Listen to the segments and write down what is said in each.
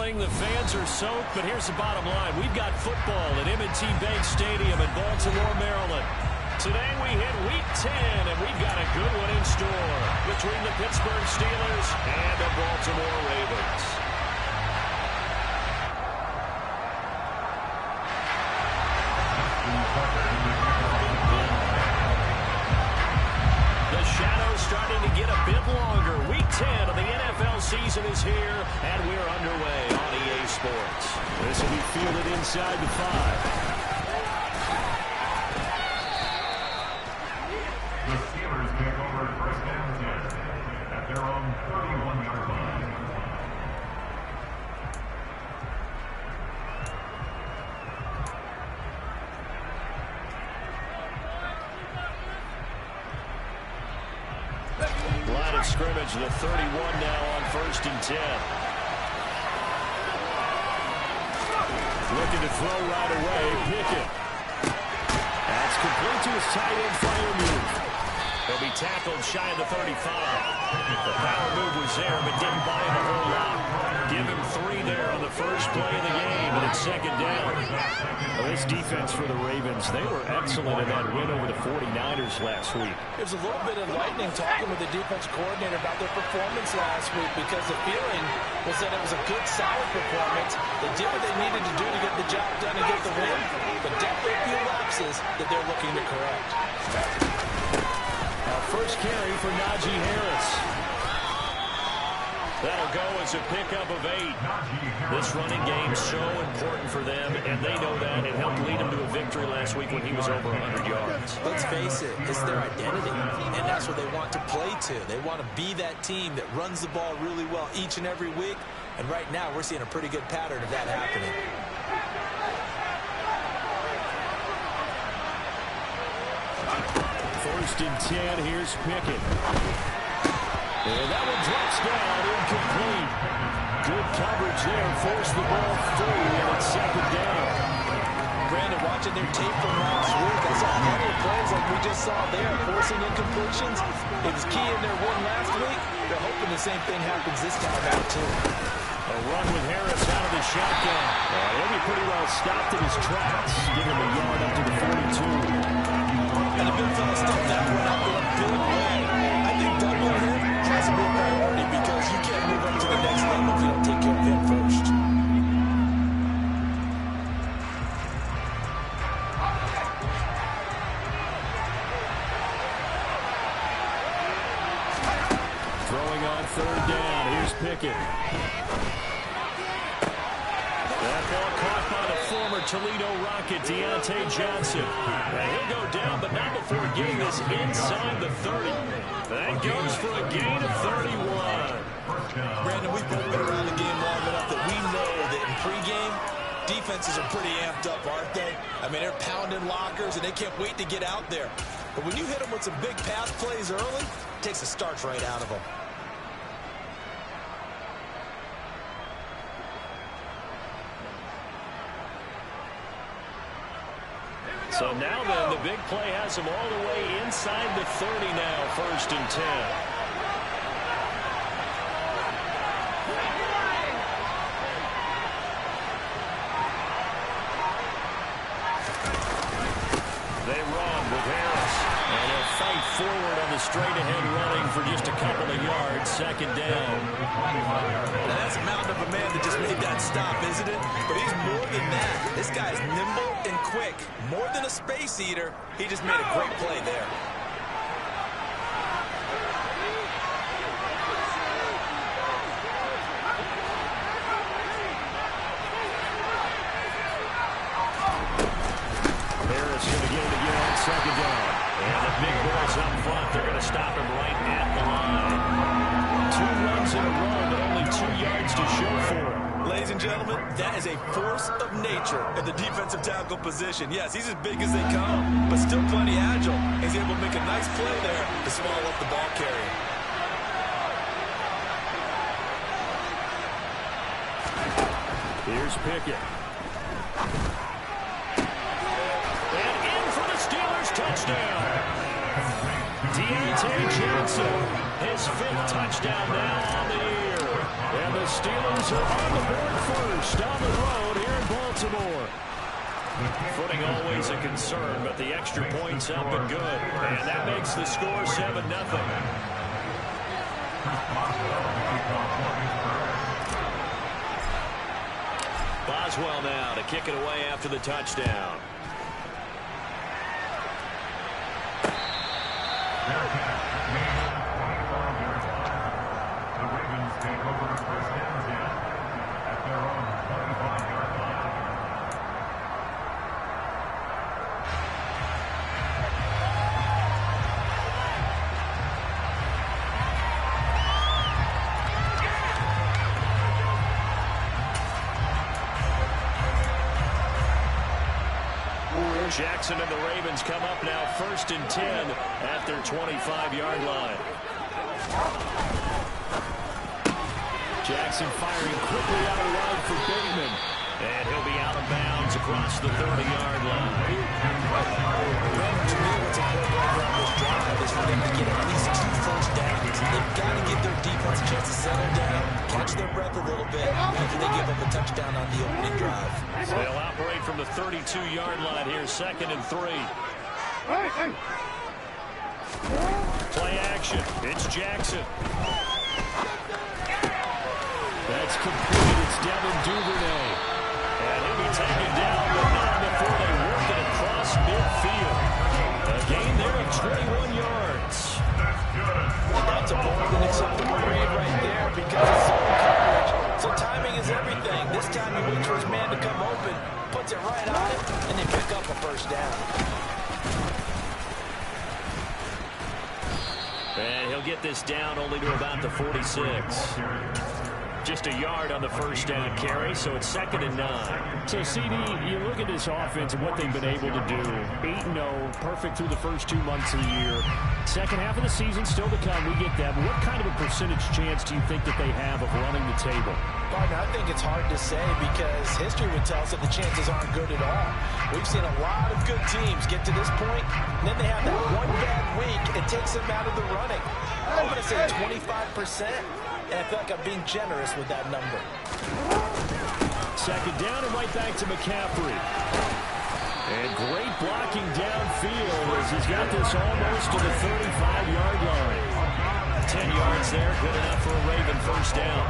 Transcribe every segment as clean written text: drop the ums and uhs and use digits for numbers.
yelling, the fans are soaked, but here's the bottom line. We've got football at M&T Bank Stadium in Baltimore, Maryland. Today we hit Week 10, and we've got a good one in store between the Pittsburgh Steelers and the Baltimore Ravens. The shadow's starting to get a bit longer. Week 10 of the NFL season is here, and we're underway on EA Sports. This will be fielded inside the 5. The Steelers take over first and 10 at their own 31-yard line. Line of scrimmage, the 31 now on first and 10. Looking to throw right away, Pickett. That's complete to his tight end fire move. He'll be tackled shy of the 35. The power move was there, but didn't buy him a whole lot. Give him 3 there on the first play of the game, and it's second down. Well, this defense for the Ravens, they were excellent in that win over the 49ers last week. It was a little bit enlightening talking with the defense coordinator about their performance last week, because the feeling was that it was a good, solid performance. They did what they needed to do to get the job done and get the win, but definitely a few lapses that they're looking to correct. First carry for Najee Harris. That'll go as a pickup of 8. This running game's so important for them, and they know that. It helped lead them to a victory last week when he was over 100 yards. Let's face it, it's their identity, and that's what they want to play to. They want to be that team that runs the ball really well each and every week, and right now we're seeing a pretty good pattern of that happening. First and 10, here's Pickett. And that one drops down, incomplete. Good coverage there, forced the ball through, and it's second down. Brandon, watching their tape from last week, I saw plenty of plays like we just saw there, forcing incompletions. It was key in their win last week. They're hoping the same thing happens this time out, too. A run with Harris out of the shotgun. He'll be pretty well stopped in his tracks, giving him a yard up to the 42. And the big fella stuffed that one up in a big way. I think doubling him has to be a priority, because you can't move up to the next level if you don't take care of him first. Throwing on third down, here's Pickett. That ball caught by the former Toledo Rocket, Deontay Johnson. And he'll go down, but not before getting this inside the 30. That goes for a gain of 31. Brandon, we've both been around the game long enough that we know that in pregame, defenses are pretty amped up, aren't they? I mean, they're pounding lockers, and they can't wait to get out there. But when you hit them with some big pass plays early, it takes the starch right out of them. So now then, the big play has him all the way inside the 30 now, first and 10. They run with Harris, and he'll fight forward on the straight-ahead running for just a couple of yards, second down. Now that's a mountain of a man that just made that stop, isn't it? But he's more than that. This guy's nimble and quick. More than a space eater, he just made a great play there. Harris going to get it again on second down. And the big boys up front, they're going to stop him right at the line. 2 runs in a row, but only 2 yards to show for him. Ladies and gentlemen, that is a force of nature in the defensive tackle position. Yes, he's as big as they come, but still plenty agile. He's able to make a nice play there to swallow up the ball carrier. Here's Pickett. And in for the Steelers touchdown. Deontay Johnson, his 5th touchdown now on the year. And the Steelers are on the board first on the road here in Baltimore. Footing always a concern, but the extra points have been good. And that makes the score 7-0. Boswell now to kick it away after the touchdown. The Ravens take over first and 10 at their own 25-yard line. Jackson and the Ravens come up now first and 10 at their 25-yard line. Jackson firing quickly out of line for Bateman. And he'll be out of bounds across the 30-yard line. To me, what's important right around this drive is for them to get at least 2 first downs. They've got to give their defense a chance to settle down, catch their breath a little bit after they give up a touchdown on the opening drive. So they'll operate from the 32-yard line here, 2nd and 3. Play action. It's Jackson. That's complete. It's Devin Duvernay. And he'll be taken down, but not before they work it across midfield. A gain there of 21 yards. That's a more than acceptable read right there because it's zone coverage. So timing is everything. This time he waits for his man to come open, puts it right on him, and they pick up a first down. And he'll get this down only to about the 46. Just a yard on the first down carry, so it's 2nd and 9. So, CD, you look at this offense and what they've been able to do. 8-0, perfect through the first 2 months of the year. Second half of the season still to come. We get that. But what kind of a percentage chance do you think that they have of running the table? Partner, I think it's hard to say because history would tell us that the chances aren't good at all. We've seen a lot of good teams get to this point, and then they have that one bad week. It takes them out of the running. I'm going to say 25%. And I feel like I'm being generous with that number. Second down and right back to McCaffrey. And great blocking downfield as he's got this almost to the 35-yard line. 10 yards there, good enough for a Raven first down.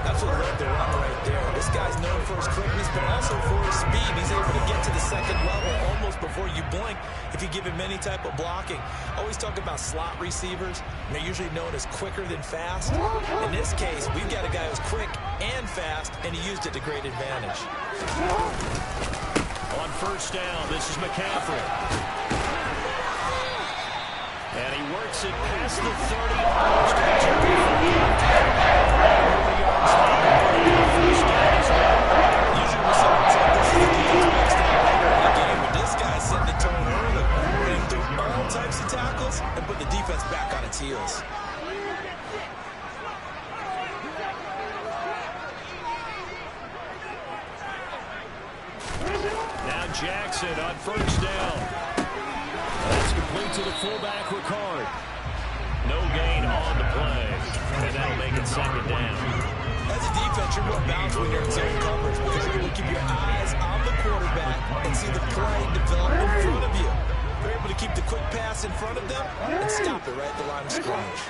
That's what led the run right there. This guy's known for his quickness, but also for his speed. He's able to get to the second level almost before you blink if you give him any type of blocking. I always talk about slot receivers, and they're usually known as quicker than fast. In this case, we've got a guy who's quick and fast, and he used it to great advantage. On first down, this is McCaffrey. And he works it past the 30, almost to the 25. Usually we say this is the next game, but this guy set the tone early, running through all types of tackles and put the defense back on its heels. Now Jackson on first down. That's complete to the fullback, Ricard. No gain on the play, and that'll make it 2nd down. As a defense, you're more balanced when you're in zone coverage because you're able to keep your eyes on the quarterback and see the play develop in front of you. You're able to keep the quick pass in front of them and stop it right at the line of scrimmage.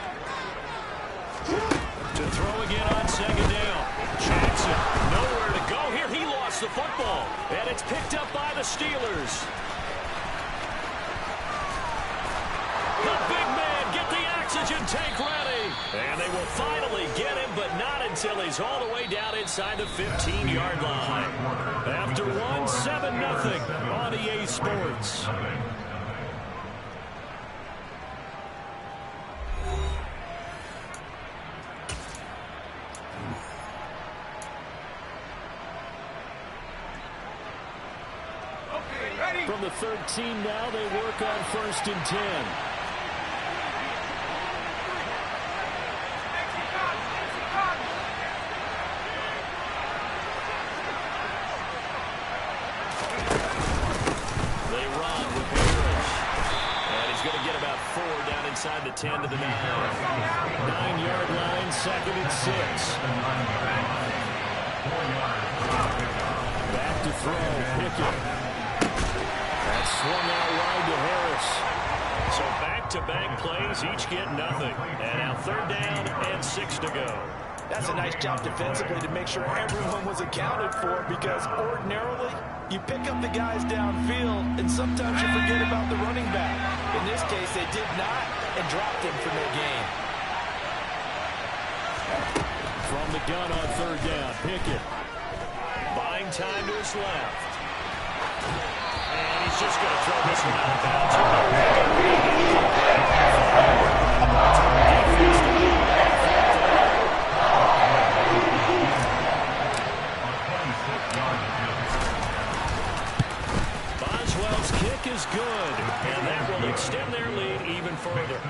To throw again on 2nd down. Jackson, nowhere to go here. He lost the football, and it's picked up by the Steelers. The big man, get the oxygen tank ready. And they will finally get him, but not until he's all the way down inside the 15-yard line. After one, 7-0 on EA Sports. From the 13 now, they work on 1st and 10. They run with Harris. And he's going to get about 4 down inside the 10 to the 9-yard line, 2nd and 6. Back to throw, Pickett. That's swung out wide to Harris. So back-to-back plays, each get nothing. And now 3rd down and 6 to go. That's a nice job defensively to make sure everyone was accounted for, because ordinarily you pick up the guys downfield and sometimes you forget about the running back. In this case, they did not and dropped him for no gain. From the gun on 3rd down, Pickett. Buying time to his left. And he's just going to throw this one out of bounds. Boswell's kick is good, and that will extend their lead even further.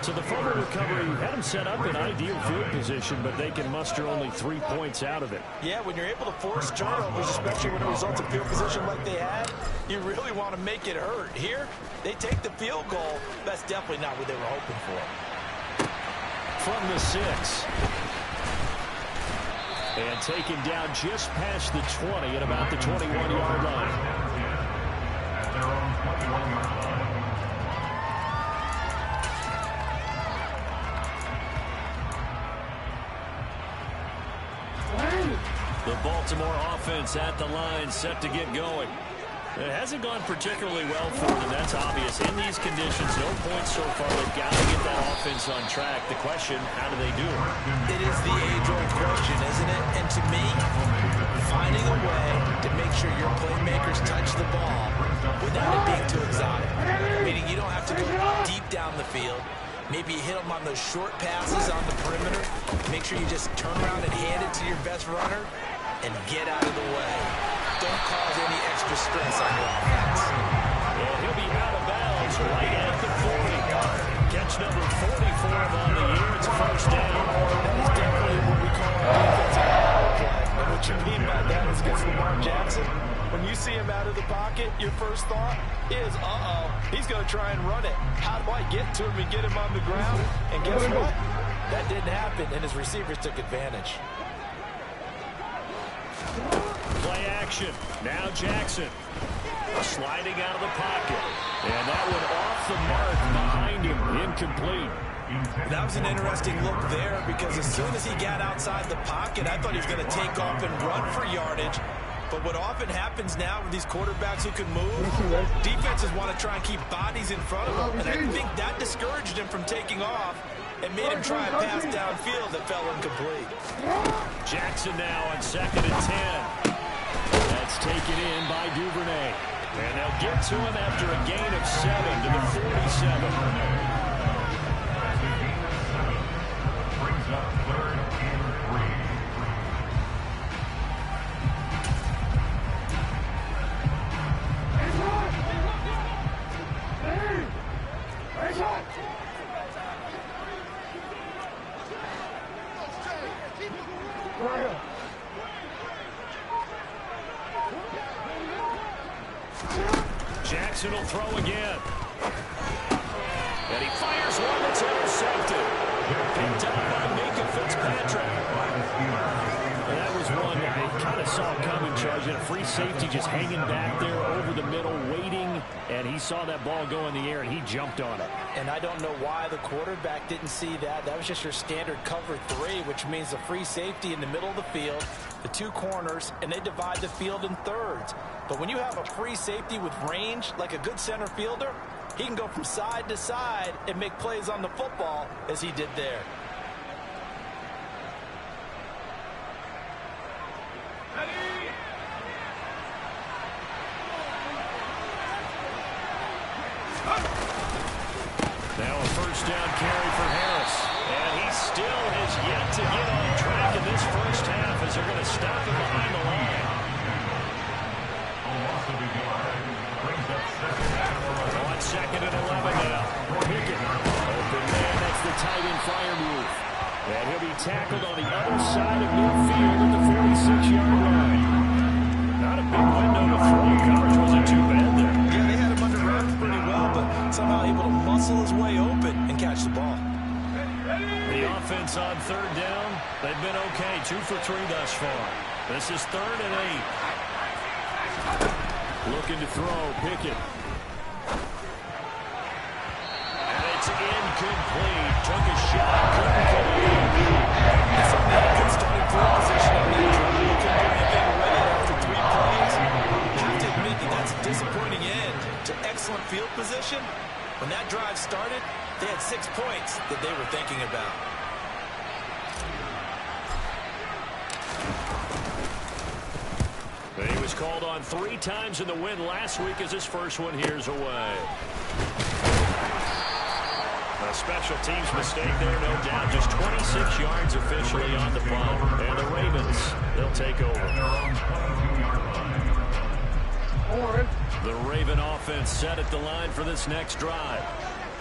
So the fumble recovery had them set up in ideal field position, but they can muster only 3 points out of it. Yeah, when you're able to force turnovers, especially when it results in field position like they had, you really want to make it hurt. Here, they take the field goal. That's definitely not what they were hoping for. From the 6. And taken down just past the 20 at about the 21-yard line. At their own 21-yard line. The Baltimore offense at the line, set to get going. It hasn't gone particularly well for them, that's obvious. In these conditions, no points so far. They've got to get that offense on track. The question, how do they do it? It is the age-old question, isn't it? And to me, finding a way to make sure your playmakers touch the ball without it being too exotic. Meaning you don't have to go deep down the field. Maybe you hit them on those short passes on the perimeter. Make sure you just turn around and hand it to your best runner and get out of the way. Don't cause any extra stress on your offense. Well, he'll be out of bounds right at the 40. Catch number 44 on the year. It's a 1st down. That is definitely what we call a defensive power play. And what you mean by that is against Lamar Jackson, when you see him out of the pocket, your first thought is, uh-oh, he's going to try and run it. How do I get to him and get him on the ground? And guess what? That didn't happen, and his receivers took advantage. Play action. Now Jackson. Sliding out of the pocket. And that one off the mark behind him. Incomplete. That was an interesting look there, because as soon as he got outside the pocket, I thought he was going to take off and run for yardage. But what often happens now with these quarterbacks who can move, defenses want to try and keep bodies in front of them. And I think that discouraged him from taking off and made him try and pass downfield that fell incomplete. Jackson now on 2nd and 10. That's taken in by Duvernay. And they'll get to him after a gain of 7 to the 47. Brings up 3rd and 3. Jackson will throw again. And he fires one that's intercepted. Picked up by Minka Fitzpatrick. And that was one I kind of saw coming, charging a free safety just hanging back there over the middle, waiting, and he saw that ball go in the air, and he jumped on it. And I don't know why the quarterback didn't see that. That was just your standard cover 3, which means a free safety in the middle of the field, the 2 corners, and they divide the field in thirds. But when you have a free safety with range, like a good center fielder, he can go from side to side and make plays on the football as he did there. Now a 1st down carry for Harris. And he still has yet to get on track in this 1st half as they're going to stop him behind the line. On 2nd and 11 now. Pickett. Open man, that's the tight end flyer move. And he'll be tackled on the other side of midfield at the 46-yard line. Not a big window to throw. Coverage wasn't too bad there. Yeah, they had him under wraps pretty well, but somehow able to muscle his way open and catch the ball. offense on third down. They've been okay, 2 for 3 thus far. This is 3rd and 8. Looking to throw, Pickett. And it's incomplete. Took a shot, couldn't complete. It's a good starting field position on that drive. You couldn't do anything with it after 3 plays. You have to admit that that's a disappointing end to excellent field position. When that drive started, they had 6 points that they were thinking about. He was called on 3 times in the win last week as his first one here's away. A special teams mistake there, no doubt. Just 26 yards officially on the punt. And the Ravens, they'll take over. The Raven offense set at the line for this next drive.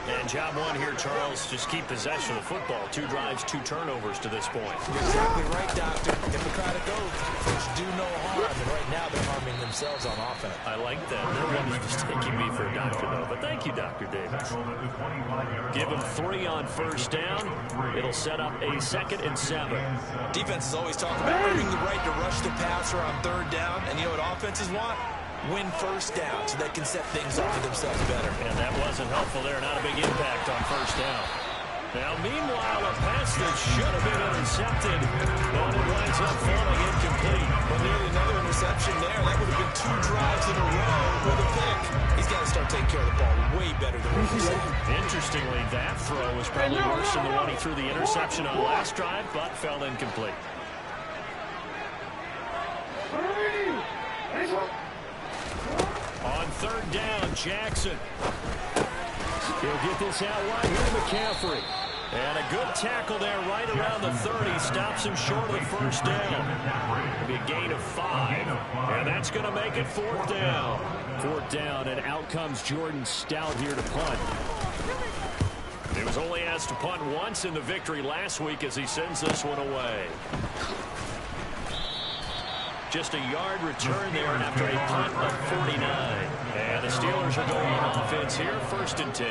And job 1 here, Charles, just keep possession of the football. 2 drives, 2 turnovers to this point. You're exactly right, Doctor. If the crowd goes, folks do no harm. And right now they're harming themselves on offense. I like that. No one is mistaking me for a doctor, though. But thank you, Dr. Davis. Give them 3 on first down. It'll set up a 2nd and 7. Defenses always talk about earning the right to rush the passer on third down. And you know what offenses want? Win first down so they can set things up for themselves better. And that wasn't helpful there. Not a big impact on first down. Now, meanwhile, a pass that should have been intercepted, but it winds up falling incomplete. Well, nearly another interception there. That would have been 2 drives in a row with a pick. He's got to start taking care of the ball way better than what he's saying. Interestingly, that throw was probably worse than the one he threw the interception on last drive, but fell incomplete. On third down, Jackson. He'll get this out wide here to McCaffrey. And a good tackle there right around the 30. Stops him short of the first down. It'll be a gain of 5. And that's going to make it 4th down. 4th down, and out comes Jordan Stout here to punt. He was only asked to punt once in the victory last week as he sends this one away. Just a yard return there after a punt of 49. And the Steelers are going on offense here, 1st and 10.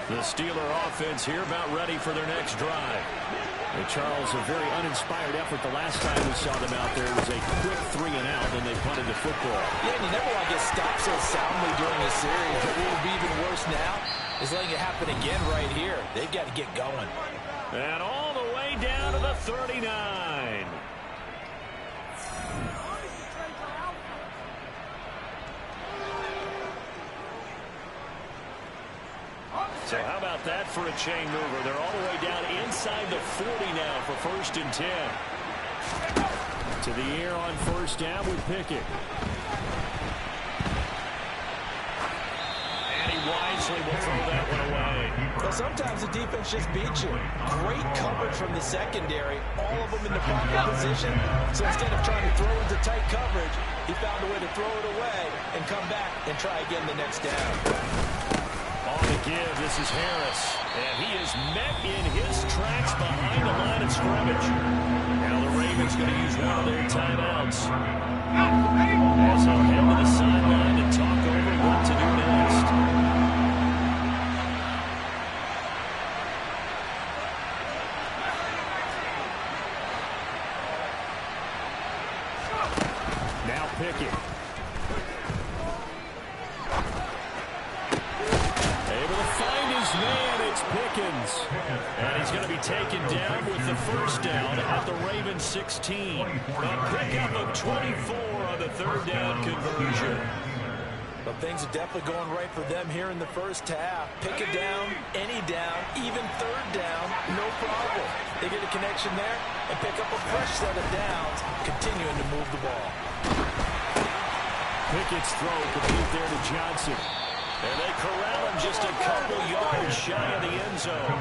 The Steeler offense here about ready for their next drive. And Charles, a very uninspired effort the last time we saw them out there. It was a quick 3 and out, then they punted the football. Yeah, and you never want to get stopped so soundly during a series. But what will be even worse now is letting it happen again right here. They've got to get going. And all the way down to the 39. So how about that for a chain mover? They're all the way down inside the 40 now for 1st and 10. To the air on first down with Pickett. And he wisely will throw that one away. Well, sometimes the defense just beats you. Great coverage from the secondary. All of them in the proper position. So instead of trying to throw into tight coverage, he found a way to throw it away and come back and try again the next down. On the give, this is Harris. And he is met in his tracks behind the line of scrimmage. Now the Ravens going to use one of their timeouts. As he'll head to the sideline to talk over what to do next. Now Pickett. Man, it's Pickens. And he's going to be taken down with the first down at the Ravens 16. A pickup of 24 on the 3rd down conversion. But things are definitely going right for them here in the first half. Pick it down, any down, even 3rd down, no problem. They get a connection there and pick up a fresh set of downs, continuing to move the ball. Pickett's throw complete there to Johnson. And they corral him just a couple yards shy of the end zone.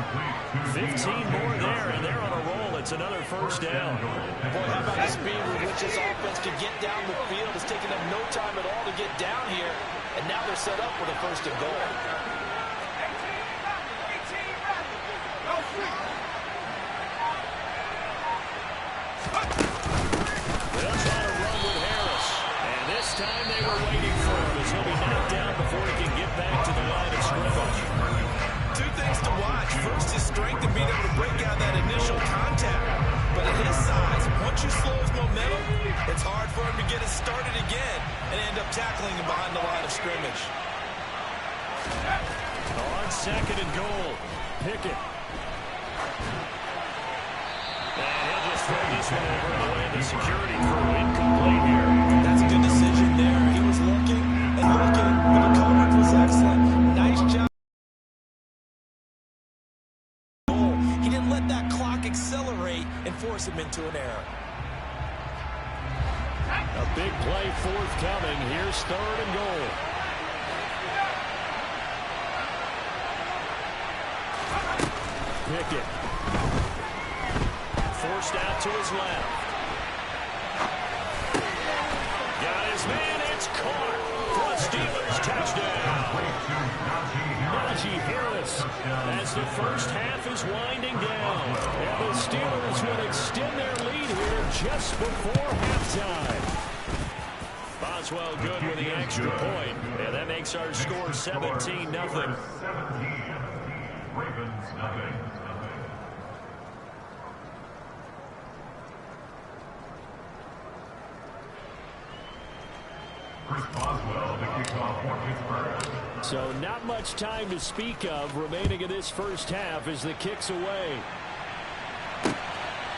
15 more there, and they're on a roll. It's another first down. Boy, how about the speed with which this offense can get down the field? It's taken them no time at all to get down here, and now they're set up for the first and goal. They'll try to run with Harris. And this time they were waiting for him as he'll be knocked down before he can get back to the line of scrimmage. Two things to watch. First, his strength and being able to break out that initial contact. But at his size, once you slow his momentum, it's hard for him to get it started again and end up tackling him behind the line of scrimmage. On second and goal, Pickett. And he'll just throw this one over the way of the security crew. Incomplete here. That's a good decision there. He was looking and looking, but the coverage was excellent. Nice job. He didn't let that clock accelerate and force him into an error. A big play forthcoming. Here's third and goal. Pickett. Forced out to his left. Got his man. It's caught for a Steelers touchdown. Najee Harris as the first half is winding down. And the Steelers will extend their lead here just before halftime. Boswell good with the extra point. And that makes our score 17-0. 17. Ravens nothing. Chris Boswell, the kickoff for Pittsburgh. So not much time to speak of remaining in this first half as the kick's away.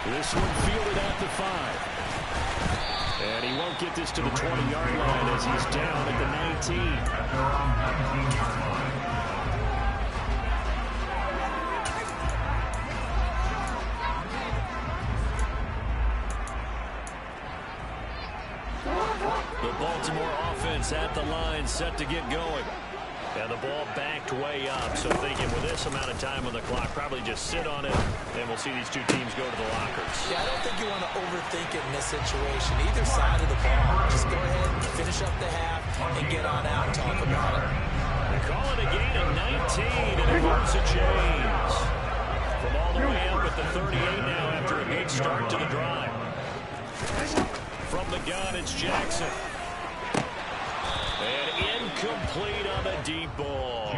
This one fielded at the 5. And he won't get this to the 20-yard line as he's down at the 19. At their own 19-yard line. The Baltimore offense at the line, set to get going. And the ball backed way up, so thinking with this amount of time on the clock, probably just sit on it, and we'll see these two teams go to the lockers. Yeah, I don't think you want to overthink it in this situation. Either side of the ball, just go ahead and finish up the half and get on out and talk about it. They call it a gain of 19, and it moves the chains. From all the way up at the 38 now after a good start to the drive. From the gun, it's Jackson. And incomplete on the deep ball.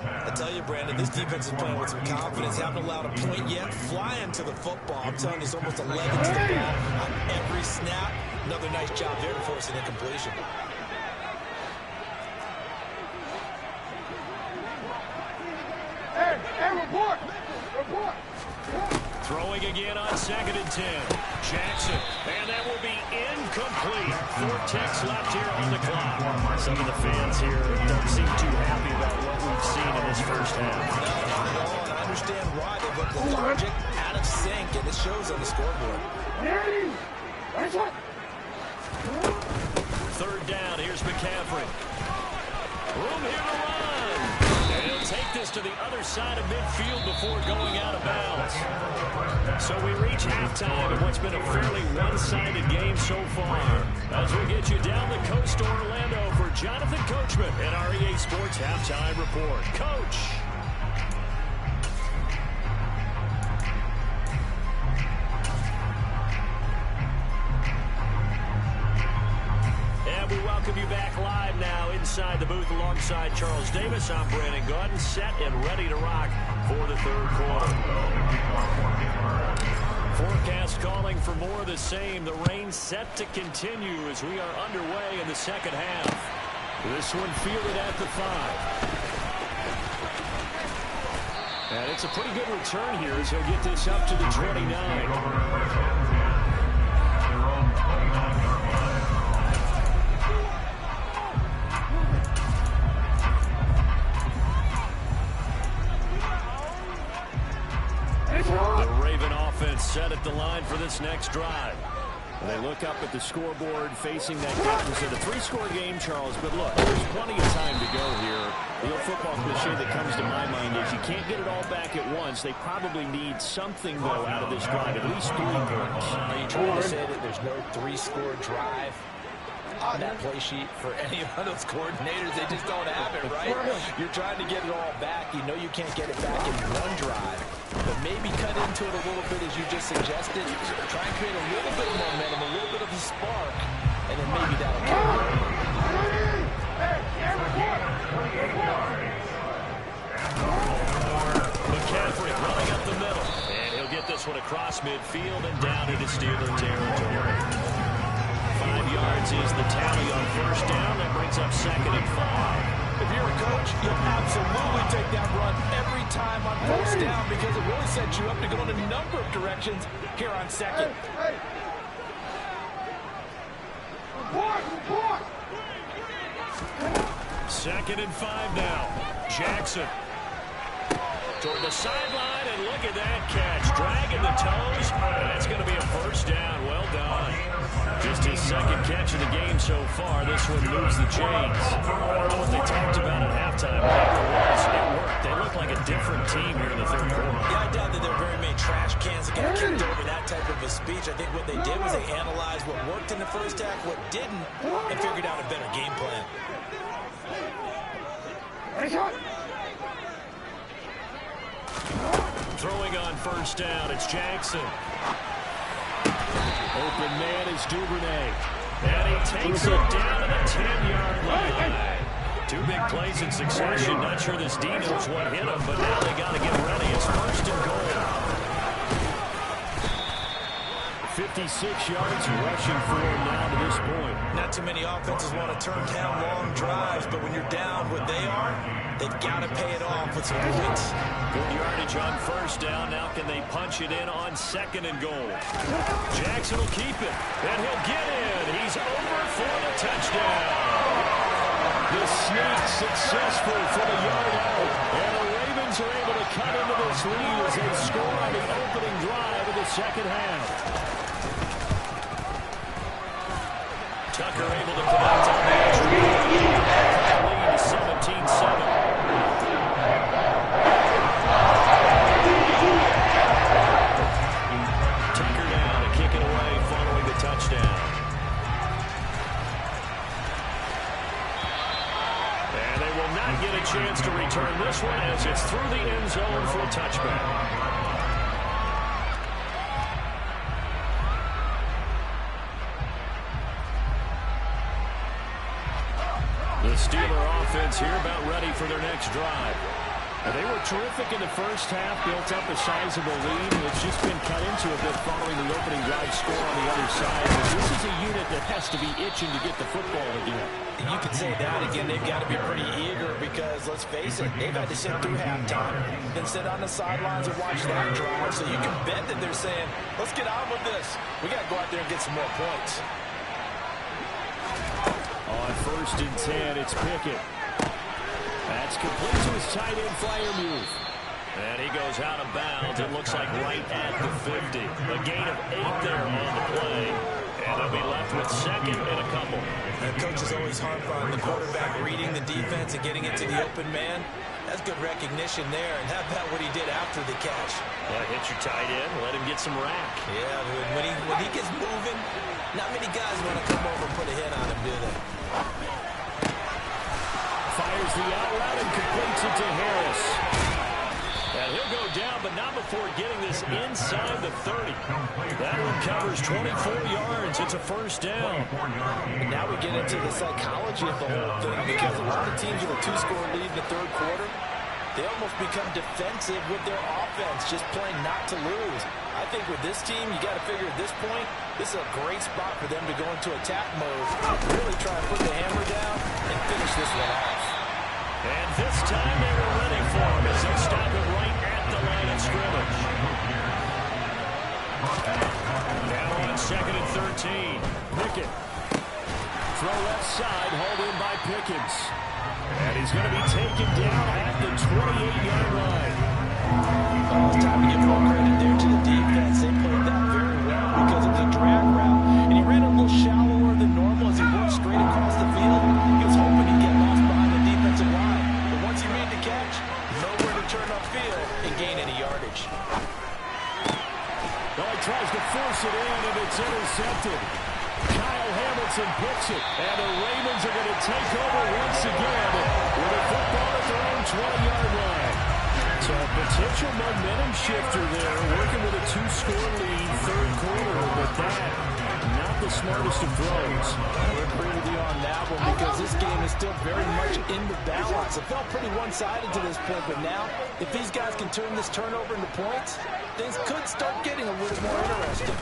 I tell you, Brandon, this defense is playing with some confidence. Haven't allowed a point yet. Flying to the football. I'm telling you, it's almost 11 to the ball on every snap. Another nice job there to force an incompletion. Hey, report! Throwing again on second and 10. Jackson, and that will be incomplete. 4 ticks left here on the clock. Some of the fans here don't seem too happy about what we've seen in this first half. No, not at all, and I understand why. They look lethargic, out of sync, and it shows on the scoreboard. Third down, here's McCaffrey. Room here to run. And he'll take this to the other side of midfield before going out of bounds. So we reach halftime in what's been a fairly one-sided game so far. As we get you down the coast to Orlando for Jonathan Coachman and our EA Sports Halftime Report. Coach. And we welcome you back live now inside the booth alongside Charles Davis. I'm Brandon Gaudin, set and ready to rock for the third quarter. Forecast calling for more of the same. The rain set to continue as we are underway in the second half. This one fielded at the 5. And it's a pretty good return here as he'll get this up to the 29. The Raven offense set at the line for this next drive. They look up at the scoreboard facing that deficit. A 3-score game, Charles, but look, there's plenty of time to go here. The football cliche that comes to my mind is you can't get it all back at once. They probably need something, though, out of this drive, at least 3 points. Are you trying to say that there's no 3-score drive on that play sheet for any of those coordinators? They just don't have it, right? You're trying to get it all back. You know you can't get it back in one drive. But maybe cut into it a little bit, as you just suggested. Try and create a little bit of momentum, a little bit of a spark, and then maybe that'll carry. McCaffrey running up the middle. And he'll get this one across midfield and down into Steeler territory. 5 yards is the tally on first down. That brings up 2nd and 5. If you're a coach, you'll absolutely take that run every time on first down because it really sets you up to go in a number of directions here on 2nd. Second and 5 now. Jackson toward the sideline, and look at that catch. Dragging the toes. That's going to be a first down. Well done. Just his 2nd catch of the game so far. This one moves the chains. I don't know what they talked about at halftime. Whatever it was, it worked. They look like a different team here in the 3rd quarter. Yeah, I doubt that there are very many trash cans that got kicked over that type of a speech. I think what they did was they analyzed what worked in the first half, what didn't, and figured out a better game plan. Throwing on first down, it's Jackson. Open man is Duvernay. And he takes it down to the 10-yard line. 2 big plays in succession. Not sure this D knows what hit him, but now they got to get ready. It's 1st and goal. 56 yards rushing for him now to this point. Not too many offenses want to turn down long drives, but when you're down what they are, they've got to pay it off with some points. Good yardage on first down. Now can they punch it in on 2nd and goal? Jackson will keep it, and he'll get in. He's over for the touchdown. The sneak successful for the yard out. And the Ravens are able to cut into this lead as they score on the opening drive of the 2nd half. Tucker able to connect on the edge. Lead 17-7. Tucker down to kick it away following the touchdown. And they will not get a chance to return this one as it's through the end zone for a touchback. The Steeler offense here about ready for their next drive. They were terrific in the first half, built up a sizable lead. It's just been cut into a bit following the opening drive score on the other side. But this is a unit that has to be itching to get the football again. You could say that again. They've got to be pretty eager because, let's face it, they've had to sit through halftime, then sit on the sidelines and watch that drive. So you can bet that they're saying, let's get on with this. We got to go out there and get some more points. On 1st and 10, it's Pickett. That's complete to his tight end flyer move. And he goes out of bounds. It looks like right at the 50. A gain of 8 there on the play. And they'll be left with 2nd and a couple. And coaches always harp on the quarterback reading the defense and getting it to the open man. That's good recognition there. And how about what he did after the catch? Hit your tight end, let him get some rack. Yeah, when he gets moving, not many guys want to come over and put a hit on him, do they? Fires the out route and completes it to Harris. And he'll go down, but not before getting this inside the 30. That one covers 24 yards. It's a first down. And now we get into the psychology of the whole thing, because a lot of teams with a 2-score lead in the 3rd quarter, they almost become defensive with their offense, just playing not to lose. I think with this team, you got to figure at this point, this is a great spot for them to go into attack mode, really try to put the hammer down and finish this one off. And this time they were ready for him as they stop it right at the line of scrimmage. Now on 2nd and 13. Pickett. Throw left side, hauled in by Pickens. And he's going to be taken down at the 28-yard line. Oh, it's time to give more credit there to the defense. They played that very well because it was a drag route. And he ran a little shallower than normal as he worked straight across the field. He was hoping he'd get lost behind the defensive line. But once he made It's intercepted. Kyle Hamilton picks it. And the Ravens are going to take over once again with a football at their own 20-yard line. So a potential momentum shifter there, working with a 2-score lead, third quarter, but that, not the smartest of throws. We're agree with you on that one because this game is still very much in the balance. It felt pretty one-sided to this point, but now, if these guys can turn this turnover into points, things could start getting a little more interesting.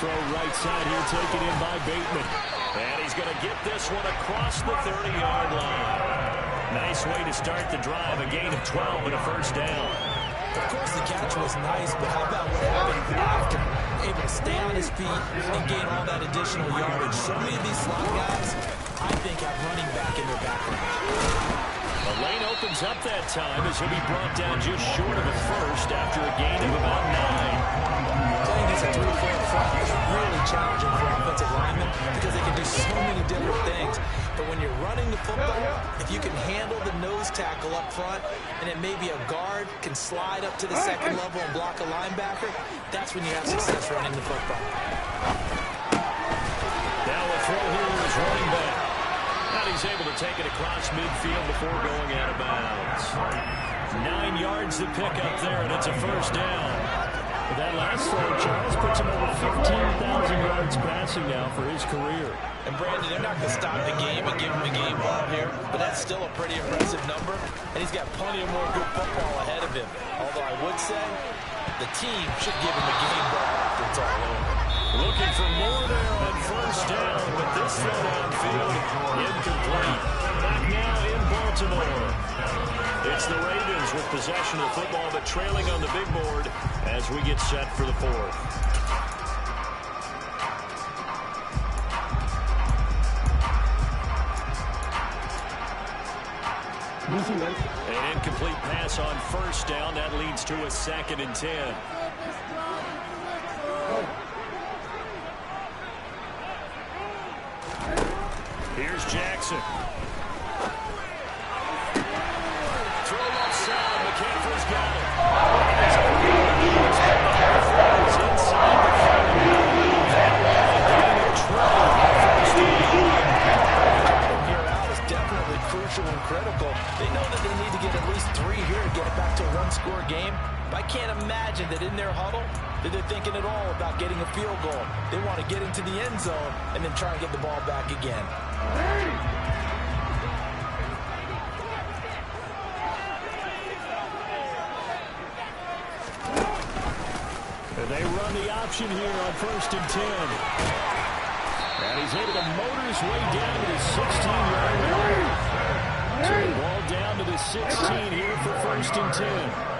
Throw right side here, taken in by Bateman. And he's going to get this one across the 30-yard line. Nice way to start the drive, a gain of 12 and a first down. Of course, the catch was nice, but how about what happened after? Able to stay on his feet and gain all that additional yardage. So many of these slot guys, I think, have running back in their background. The lane opens up that time as he'll be brought down just short of a first after a gain of about 9. Playing as a 3-4 front is really challenging for offensive linemen because they can do so many different things. But when you're running the football, if you can handle the nose tackle up front, and then maybe a guard can slide up to the second level and block a linebacker, that's when you have success running the football. Now a throw here with his running back. And he's able to take it across midfield before going out of bounds. 9 yards to pick up there, and it's a first down. But that last throw, Charles, puts him over 15,000 yards passing now for his career. And Brandon, they're not going to stop the game and give him a game ball here, but that's still a pretty impressive number, and he's got plenty of more good football ahead of him. Although I would say the team should give him a game ball after it's all over. Looking for more there on first down, but this throw downfield incomplete. Back now in Baltimore. It's the Ravens with possession of football, but trailing on the big board as we get set for the fourth. An incomplete pass on first down. That leads to a 2nd and 10. Here's Jackson. Throw left side. McCaffrey's got it. He's inside the 5. Here out is definitely crucial and critical. They know that they need to get at least 3 here to get it back to a 1-score game. But I can't imagine that in their huddle that they're thinking at all about getting a field goal. They want to get into the end zone and then try and get the ball back again. And they run the option here on 1st and 10. And he's able to motor his way down to the 16-yard line. So the ball down to the 16 here for 1st and 10.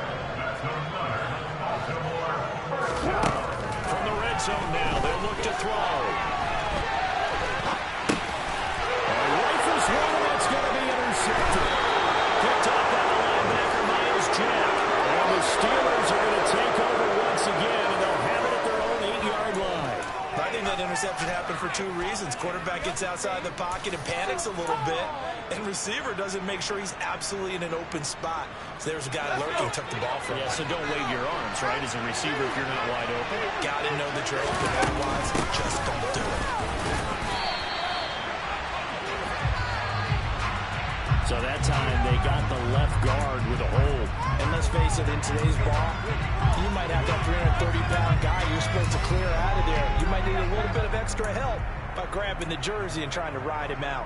From the red zone now, they'll look to throw. And rifles one, that's going to be intercepted. Picked up by the linebacker, Miles Jack. And the Steelers are going to take over once again, and they'll have it at their own 8-yard line. I think that interception happened for 2 reasons. Quarterback gets outside the pocket and panics a little bit, and receiver doesn't make sure he's absolutely in an open spot. So there's a guy lurking, took the ball from him. Yeah, so don't wave your arms, right, as a receiver if you're not wide open. Got to know the drill, but otherwise, just don't do it. So that time they got the left guard with a hold. And let's face it, in today's ball, you might have that 330-pound guy you're supposed to clear out of there. You might need a little bit of extra help by grabbing the jersey and trying to ride him out.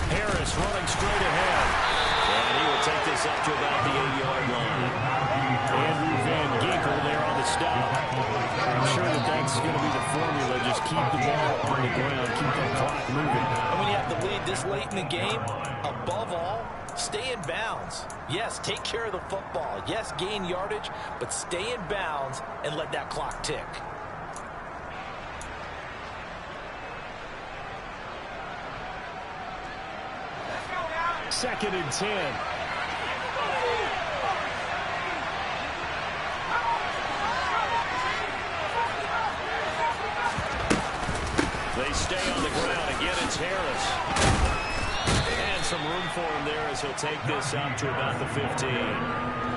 Harris running straight ahead. And he will take this up to about the 8-yard line. Andrew Van Ginkel there on the stop. I'm sure that that's going to be the formula. Just keep the ball on the ground. Keep that clock moving. And when you have the lead this late in the game, above all, stay in bounds. Yes, take care of the football. Yes, gain yardage, but stay in bounds and let that clock tick. Second and 10. stay on the ground. Again, it's Harris. And some room for him there as he'll take this out to about the 15.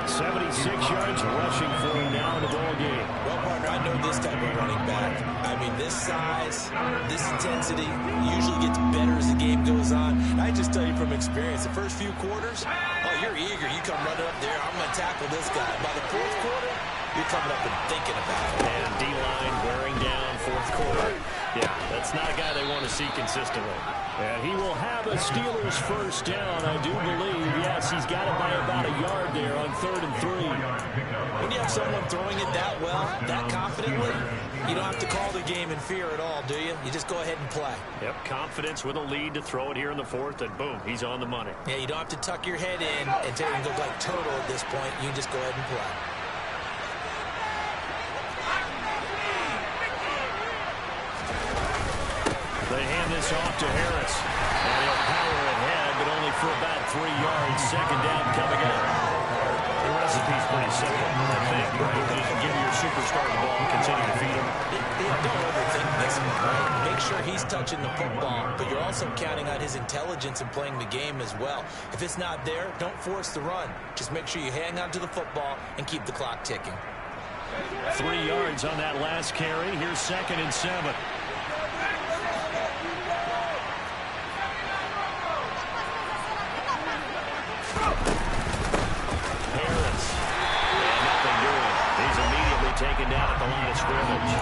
76 yards rushing for him now in the ball game. Well, partner, I know this type of running back. I mean, this size, this intensity usually gets better as the game goes on. I just tell you from experience, the first few quarters, oh, you're eager. You come running up there, I'm going to tackle this guy. By the fourth quarter, you're coming up and thinking about it. And D-line wearing down fourth quarter. Yeah, that's not a guy they want to see consistently. And he will have a Steelers first down, I do believe. Yes, he's got it by about a yard there on 3rd and 3. When you have someone throwing it that well, that confidently, you don't have to call the game in fear at all, do you? You just go ahead and play. Yep, confidence with a lead to throw it here in the 4th, and boom, he's on the money. Yeah, you don't have to tuck your head in and take and go like total at this point. You just go ahead and play. They hand this off to Harris. And he'll power ahead, but only for about 3 yards. Second down coming up. The recipe's pretty simple, I think, right? Just give your superstar the ball and continue to feed him. Yeah, don't overthink this, right? Make sure he's touching the football, but you're also counting on his intelligence in playing the game as well. If it's not there, don't force the run. Just make sure you hang on to the football and keep the clock ticking. 3 yards on that last carry. Here's 2nd and 7. Harris. And nothing doing. He's immediately taken down at the line of scrimmage.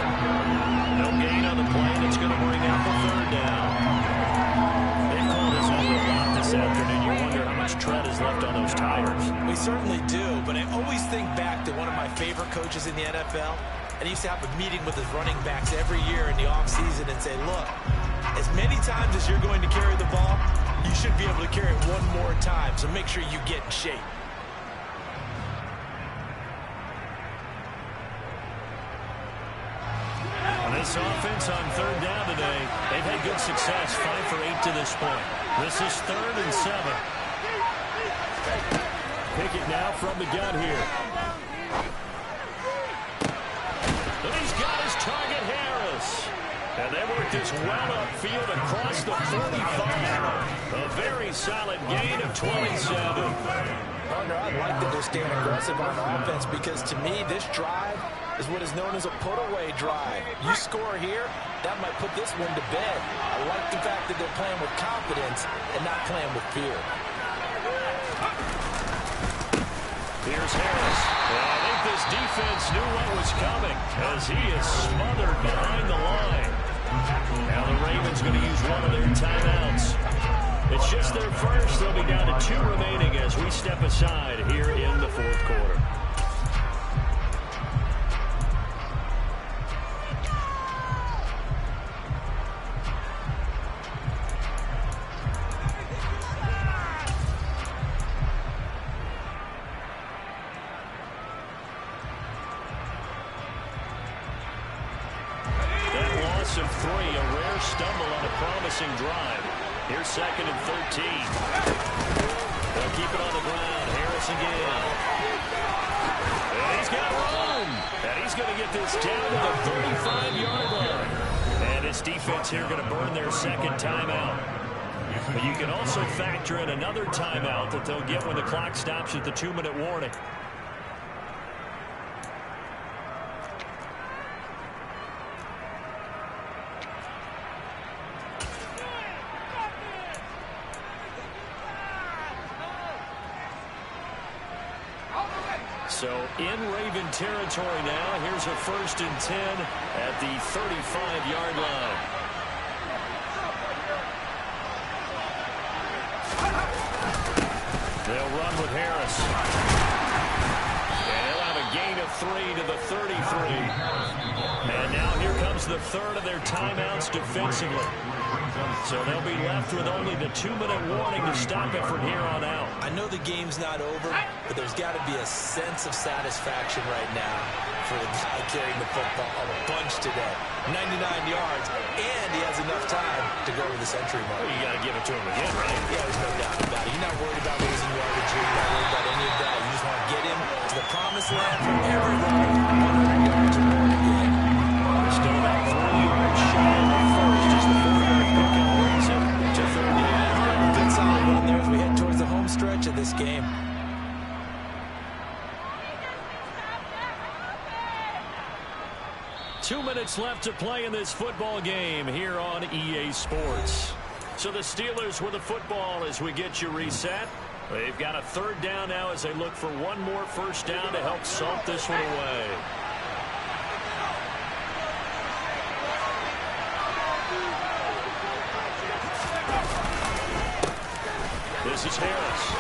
No gain on the play, and it's going to bring out the 3rd down. They've called this over a lot this afternoon. You wonder how much tread is left on those tires. We certainly do, but I always think back to one of my favorite coaches in the NFL, and he used to have a meeting with his running backs every year in the offseason and say, look, as many times as you're going to carry the ball, you should be able to carry it one more time, so make sure you get in shape. This offense on 3rd down today, they've had good success, 5 for 8 to this point. This is 3rd and 7. Pickett now from the gun here. And he's got his target, Harris. And they work this well upfield across the 45. A very solid gain of 27. Partner, I like that they're staying aggressive on offense because to me, this drive is what is known as a put-away drive. You score here, that might put this one to bed. I like the fact that they're playing with confidence and not playing with fear. Here's Harris. Well, I think this defense knew what was coming as he is smothered behind the line. Now the Ravens going to use one of their timeouts. It's just their first. They'll be down to 2 remaining as we step aside here in the 4th quarter. Of 3, a rare stumble on a promising drive. Here's 2nd and 13. They'll keep it on the ground. Harris again. And he's got room. And he's going to get this down to the 35-yard line. And his defense here going to burn their 2nd timeout. But you can also factor in another timeout that they'll get when the clock stops at the 2-minute warning. So in Raven territory now. Here's a 1st and 10 at the 35-yard line. They'll run with Harris. And they'll have a gain of 3 to the 33. And now here comes the 3rd of their timeouts defensively. So they'll be left with only the 2-minute warning to stop it from here on out. I know the game's not over, but there's got to be a sense of satisfaction right now for the guy carrying the football a bunch today. 99 yards, and he has enough time to go to the century mark. Well, you got to give it to him again, right? Yeah, there's no doubt about it. You're not worried about losing yardage here. You're not worried about any of that. You just want to get him to the promised land for every run, 100 yards or more again. Still about 3 yards shy of the first as the 2 minutes left to play in this football game here on EA Sports. So the Steelers with the football as we get you reset. They've got a third down now as they look for one more first down to help salt this one away. This is Harris.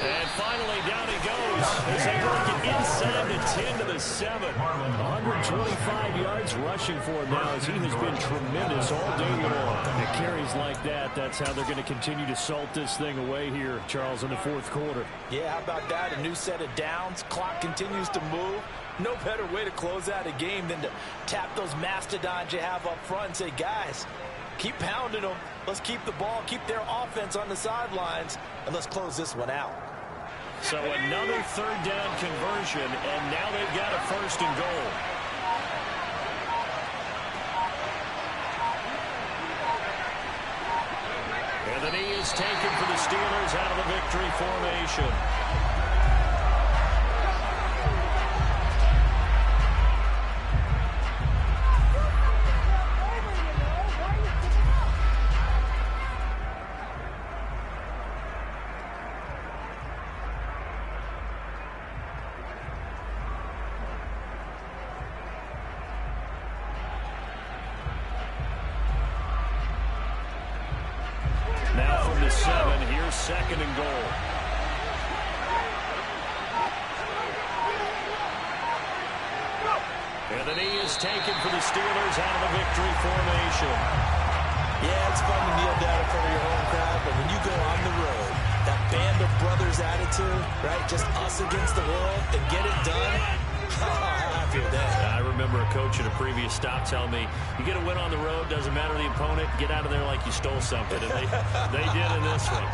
And finally, down he goes as they work it inside the 10 to the 7. 125 yards rushing for him now as he has been tremendous all day long. And carries like that, that's how they're going to continue to salt this thing away here, Charles, in the fourth quarter. Yeah, how about that? A new set of downs. Clock continues to move. No better way to close out a game than to tap those mastodons you have up front and say, guys, keep pounding them. Let's keep the ball, keep their offense on the sidelines, and let's close this one out. So another third down conversion, and now they've got a first and goal. And the knee is taken for the Steelers out of the victory formation. Now from the 7, here's second and goal. And the knee is taken for the Steelers out of the victory formation. Yeah, it's fun to kneel down in front of your home crowd, but when you go on the road, that band of brothers attitude, right, just us against the world, and get it done, how happy with that. I remember a coach at a previous stop telling me, you get a win on the road, doesn't matter the opponent, get out of there like you stole something. And they did in this one.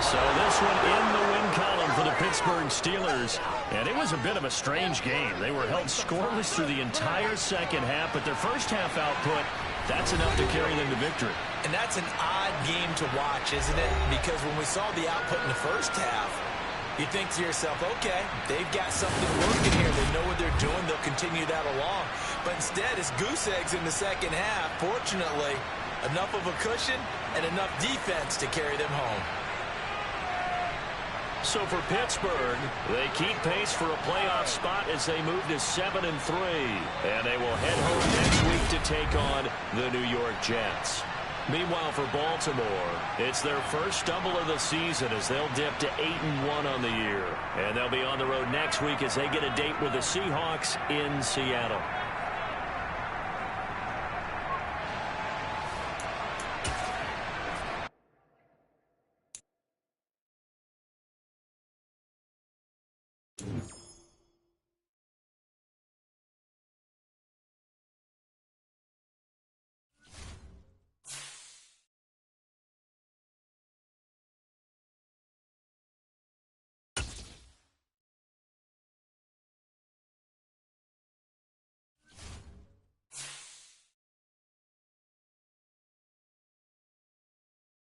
So this one in the win column for the Pittsburgh Steelers. And it was a bit of a strange game. They were held scoreless through the entire second half, but their first half output, that's enough to carry them to victory. And that's an odd game to watch, isn't it? Because when we saw the output in the first half, you think to yourself, okay, they've got something working here. They know what they're doing. They'll continue that along. But instead, it's goose eggs in the second half. Fortunately, enough of a cushion and enough defense to carry them home. So for Pittsburgh, they keep pace for a playoff spot as they move to 7-3. And they will head home next week to take on the New York Jets. Meanwhile, for Baltimore, it's their first stumble of the season as they'll dip to 8-1 on the year. And they'll be on the road next week as they get a date with the Seahawks in Seattle.